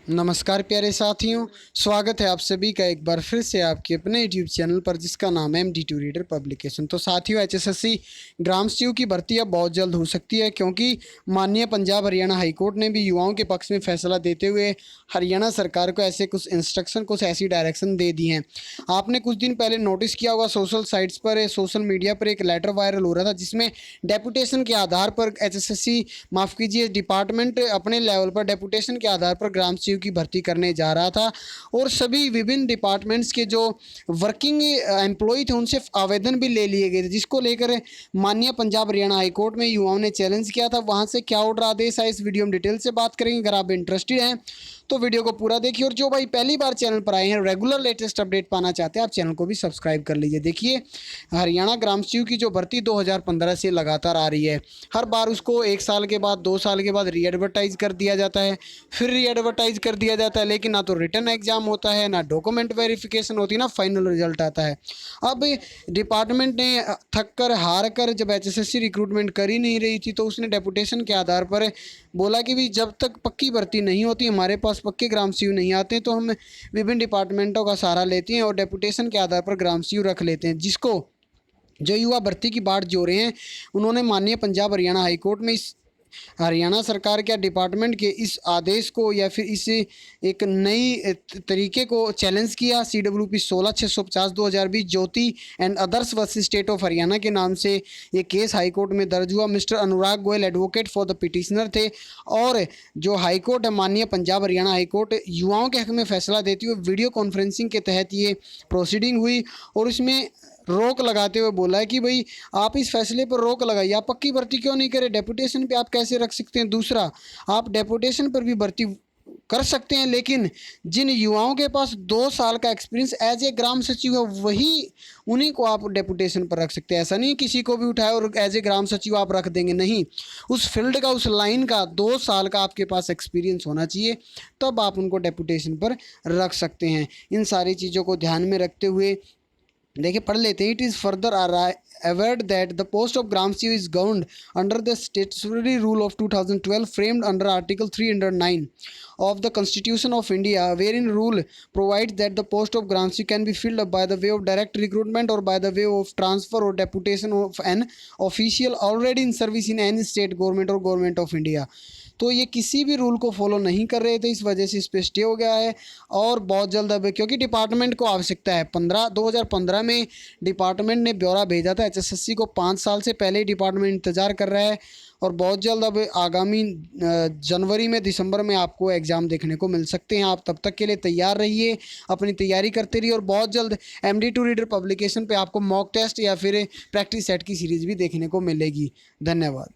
नमस्कार प्यारे साथियों, स्वागत है आप सभी का एक बार फिर से आपके अपने यूट्यूब चैनल पर जिसका नाम है MD2 रीडर पब्लिकेशन। तो साथियों, HSSC ग्राम सचिव की भर्ती अब बहुत जल्द हो सकती है, क्योंकि माननीय पंजाब हरियाणा हाईकोर्ट ने भी युवाओं के पक्ष में फैसला देते हुए हरियाणा सरकार को ऐसे कुछ इंस्ट्रक्शन, कुछ ऐसी डायरेक्शन दे दी हैं। आपने कुछ दिन पहले नोटिस किया होगा, सोशल साइट्स पर, सोशल मीडिया पर एक लेटर वायरल हो रहा था जिसमें डेपुटेशन के आधार पर HSSC, माफ़ कीजिए, डिपार्टमेंट अपने लेवल पर डेपुटेशन के आधार पर ग्राम सचिव की भर्ती करने जा रहा था। और सभी विभिन्न डिपार्टमेंट्स के जो वर्किंग एम्प्लॉय थे उनसे आवेदन भी ले लिए गए थे, जिसको लेकर माननीय पंजाब हरियाणा हाईकोर्ट में युवाओं ने चैलेंज किया था। वहां से क्या ऑर्डर आदेश आया, इस वीडियो में डिटेल से बात करेंगे। अगर आप इंटरेस्टेड हैं तो वीडियो को पूरा देखिए, और जो भाई पहली बार चैनल पर आए हैं, रेगुलर लेटेस्ट अपडेट पाना चाहते हैं, आप चैनल को भी सब्सक्राइब कर लीजिए। देखिए, हरियाणा ग्राम सचिव की जो भर्ती 2015 से लगातार आ रही है, हर बार उसको 1 साल के बाद, 2 साल के बाद री एडवर्टाइज कर दिया जाता है, फिर री एडवर्टाइज कर दिया जाता है, लेकिन ना तो रिटर्न एग्जाम होता है, ना डॉक्यूमेंट वेरिफिकेशन होती, ना फाइनल रिजल्ट आता है। अब डिपार्टमेंट ने थक कर, हार कर, जब HSSC रिक्रूटमेंट कर ही नहीं रही थी, तो उसने डेपुटेशन के आधार पर बोला कि भी जब तक पक्की भर्ती नहीं होती, हमारे पास पक्के ग्राम सचिव नहीं आते, तो हम विभिन्न डिपार्टमेंटों का सहारा लेते हैं और डेपुटेशन के आधार पर ग्राम सचिव रख लेते हैं। जिसको जो युवा भर्ती की बाट जो रहे हैं, उन्होंने माननीय पंजाब हरियाणा हाईकोर्ट में इस हरियाणा सरकार के डिपार्टमेंट के इस आदेश को या फिर इस एक नई तरीके को चैलेंज किया। CWP 16/650/2020 Jyoti and others versus state of Haryana के नाम से ये केस हाईकोर्ट में दर्ज हुआ। Mister Anurag Goyal advocate for the petitioner थे, और जो हाईकोर्ट है, माननीय पंजाब हरियाणा हाईकोर्ट, युवाओं के हक में फैसला देती हुए वीडियो कॉन्फ्रेंसिंग के तहत ये प्रोसीडिंग हुई, और इसमें रोक लगाते हुए बोला है कि भाई आप इस फैसले पर रोक लगाइए, आप पक्की भर्ती क्यों नहीं करें, डेपुटेशन पे आप कैसे रख सकते हैं। दूसरा, आप डेपुटेशन पर भी भर्ती कर सकते हैं, लेकिन जिन युवाओं के पास 2 साल का एक्सपीरियंस एज ए ग्राम सचिव है, वही उन्हीं को आप डेपुटेशन पर रख सकते हैं। ऐसा नहीं किसी को भी उठाए और एज ए ग्राम सचिव आप रख देंगे, नहीं। उस फील्ड का, उस लाइन का 2 साल का आपके पास एक्सपीरियंस होना चाहिए, तब आप उनको डेपुटेशन पर रख सकते हैं। इन सारी चीज़ों को ध्यान में रखते हुए देखिए, पढ़ लेते हैं। It is further averred that the post of gram schiv is governed under the statutory rule of 2012 framed under Article 309 of the Constitution of India, wherein rule provides that the post of gram schiv can be filled up by the way of direct recruitment or by the way of transfer or deputation of an official already in service in any state government or government of India। तो ये किसी भी rule को follow नहीं कर रहे थे, इस वजह से इस पर स्टे हो गया है, और बहुत जल्द अब, क्योंकि डिपार्टमेंट को आवश्यकता है। 2015 में डिपार्टमेंट ने ब्यौरा भेजा था HSSC को, 5 साल से पहले ही डिपार्टमेंट इंतज़ार कर रहा है, और बहुत जल्द अब आगामी जनवरी में, दिसंबर में आपको एग्ज़ाम देखने को मिल सकते हैं। आप तब तक के लिए तैयार रहिए, अपनी तैयारी करते रहिए, और बहुत जल्द MD2 रीडर पब्लिकेशन पे आपको मॉक टेस्ट या फिर प्रैक्टिस सेट की सीरीज़ भी देखने को मिलेगी। धन्यवाद।